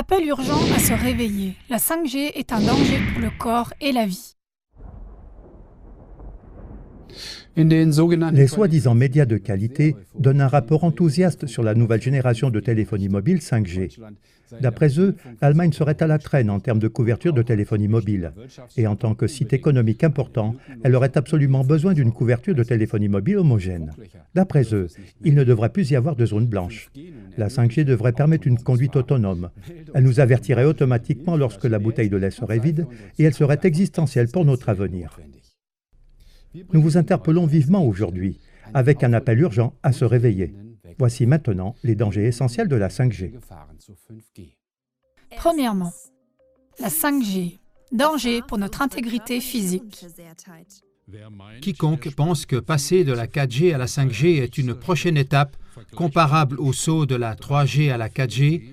Appel urgent à se réveiller. La 5G est un danger pour le corps et la vie. Les soi-disant médias de qualité donnent un rapport enthousiaste sur la nouvelle génération de téléphonie mobile 5G. D'après eux, l'Allemagne serait à la traîne en termes de couverture de téléphonie mobile. Et en tant que site économique important, elle aurait absolument besoin d'une couverture de téléphonie mobile homogène. D'après eux, il ne devrait plus y avoir de zone blanche. La 5G devrait permettre une conduite autonome. Elle nous avertirait automatiquement lorsque la bouteille de lait serait vide et elle serait existentielle pour notre avenir. Nous vous interpellons vivement aujourd'hui, avec un appel urgent à se réveiller. Voici maintenant les dangers essentiels de la 5G. Premièrement, la 5G, danger pour notre intégrité physique. Quiconque pense que passer de la 4G à la 5G est une prochaine étape comparable au saut de la 3G à la 4G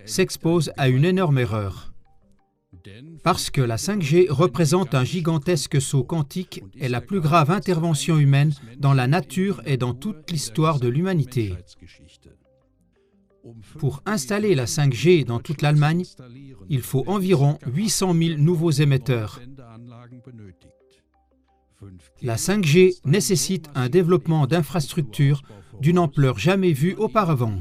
s'expose à une énorme erreur. Parce que la 5G représente un gigantesque saut quantique et la plus grave intervention humaine dans la nature et dans toute l'histoire de l'humanité. Pour installer la 5G dans toute l'Allemagne, il faut environ 800 000 nouveaux émetteurs. La 5G nécessite un développement d'infrastructures d'une ampleur jamais vue auparavant.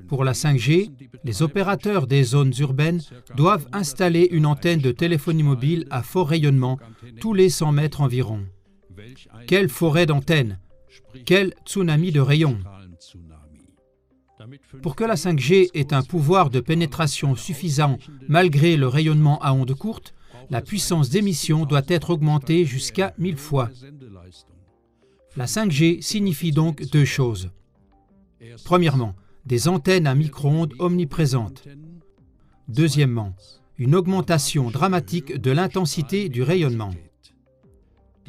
Pour la 5G, les opérateurs des zones urbaines doivent installer une antenne de téléphonie mobile à fort rayonnement tous les 100 mètres environ. Quelle forêt d'antennes! Quel tsunami de rayons! Pour que la 5G ait un pouvoir de pénétration suffisant malgré le rayonnement à ondes courtes, la puissance d'émission doit être augmentée jusqu'à 1000 fois. La 5G signifie donc deux choses. Premièrement, des antennes à micro-ondes omniprésentes. Deuxièmement, une augmentation dramatique de l'intensité du rayonnement.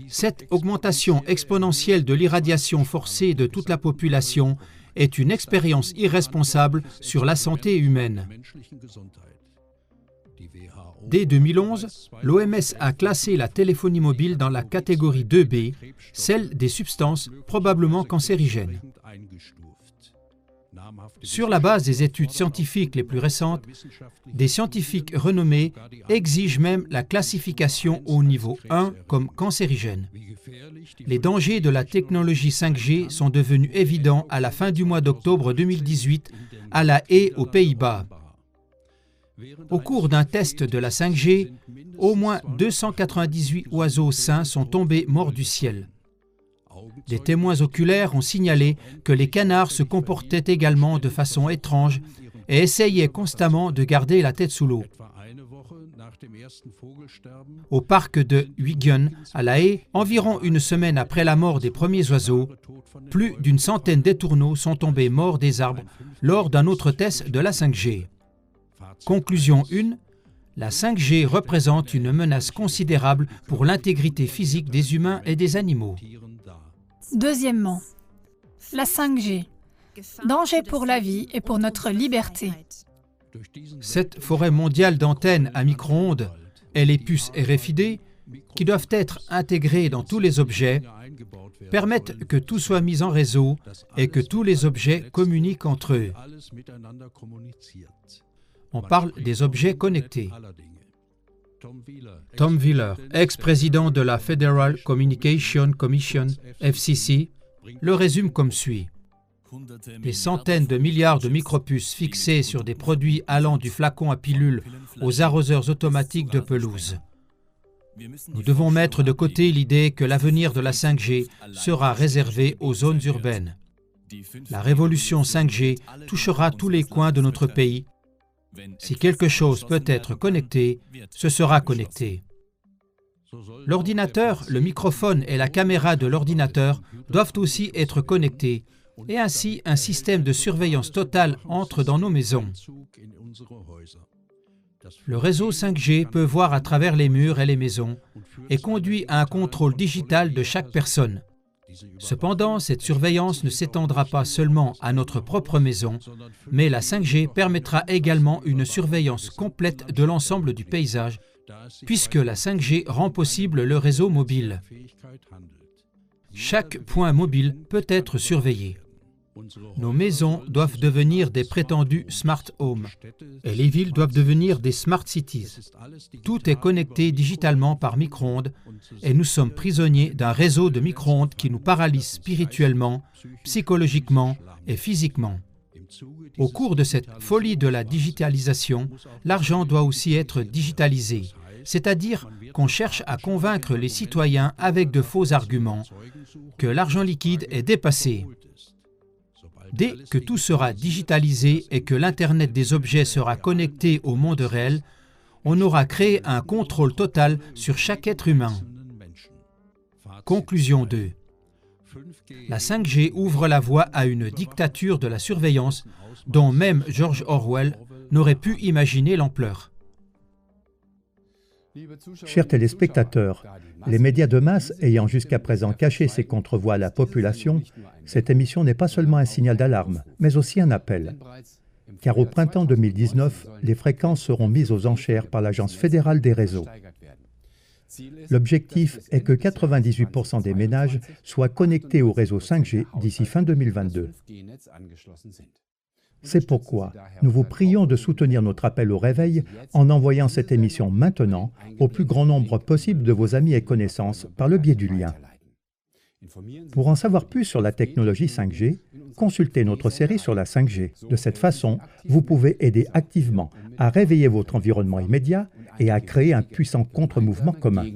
Cette augmentation exponentielle de l'irradiation forcée de toute la population est une expérience irresponsable sur la santé humaine. Dès 2011, l'OMS a classé la téléphonie mobile dans la catégorie 2B, celle des substances probablement cancérigènes. Sur la base des études scientifiques les plus récentes, des scientifiques renommés exigent même la classification au niveau 1 comme cancérigène. Les dangers de la technologie 5G sont devenus évidents à la fin du mois d'octobre 2018 à La Haye, aux Pays-Bas. Au cours d'un test de la 5G, au moins 298 oiseaux sains sont tombés morts du ciel. Des témoins oculaires ont signalé que les canards se comportaient également de façon étrange et essayaient constamment de garder la tête sous l'eau. Au parc de Huygen, à La Haye, environ une semaine après la mort des premiers oiseaux, plus d'une centaine d'étourneaux sont tombés morts des arbres lors d'un autre test de la 5G. Conclusion 1. La 5G représente une menace considérable pour l'intégrité physique des humains et des animaux. Deuxièmement, la 5G, danger pour la vie et pour notre liberté. Cette forêt mondiale d'antennes à micro-ondes et les puces RFID, qui doivent être intégrées dans tous les objets, permettent que tout soit mis en réseau et que tous les objets communiquent entre eux. On parle des objets connectés. Tom Wheeler, ex-président de la Federal Communication Commission, FCC, le résume comme suit. Des centaines de milliards de micropuces fixées sur des produits allant du flacon à pilule aux arroseurs automatiques de pelouse. Nous devons mettre de côté l'idée que l'avenir de la 5G sera réservé aux zones urbaines. La révolution 5G touchera tous les coins de notre pays. Si quelque chose peut être connecté, ce sera connecté. L'ordinateur, le microphone et la caméra de l'ordinateur doivent aussi être connectés, et ainsi un système de surveillance totale entre dans nos maisons. Le réseau 5G peut voir à travers les murs et les maisons et conduit à un contrôle digital de chaque personne. Cependant, cette surveillance ne s'étendra pas seulement à notre propre maison, mais la 5G permettra également une surveillance complète de l'ensemble du paysage, puisque la 5G rend possible le réseau mobile. Chaque point mobile peut être surveillé. Nos maisons doivent devenir des prétendus smart homes et les villes doivent devenir des smart cities. Tout est connecté digitalement par micro-ondes et nous sommes prisonniers d'un réseau de micro-ondes qui nous paralyse spirituellement, psychologiquement et physiquement. Au cours de cette folie de la digitalisation, l'argent doit aussi être digitalisé, c'est-à-dire qu'on cherche à convaincre les citoyens avec de faux arguments que l'argent liquide est dépassé. Dès que tout sera digitalisé et que l'Internet des objets sera connecté au monde réel, on aura créé un contrôle total sur chaque être humain. Conclusion 2. La 5G ouvre la voie à une dictature de la surveillance dont même George Orwell n'aurait pu imaginer l'ampleur. Chers téléspectateurs, les médias de masse ayant jusqu'à présent caché ces contrevoix à la population, cette émission n'est pas seulement un signal d'alarme, mais aussi un appel. Car au printemps 2019, les fréquences seront mises aux enchères par l'Agence fédérale des réseaux. L'objectif est que 98% des ménages soient connectés au réseau 5G d'ici fin 2022. C'est pourquoi nous vous prions de soutenir notre appel au réveil en envoyant cette émission maintenant au plus grand nombre possible de vos amis et connaissances par le biais du lien. Pour en savoir plus sur la technologie 5G, consultez notre série sur la 5G. De cette façon, vous pouvez aider activement à réveiller votre environnement immédiat et à créer un puissant contre-mouvement commun.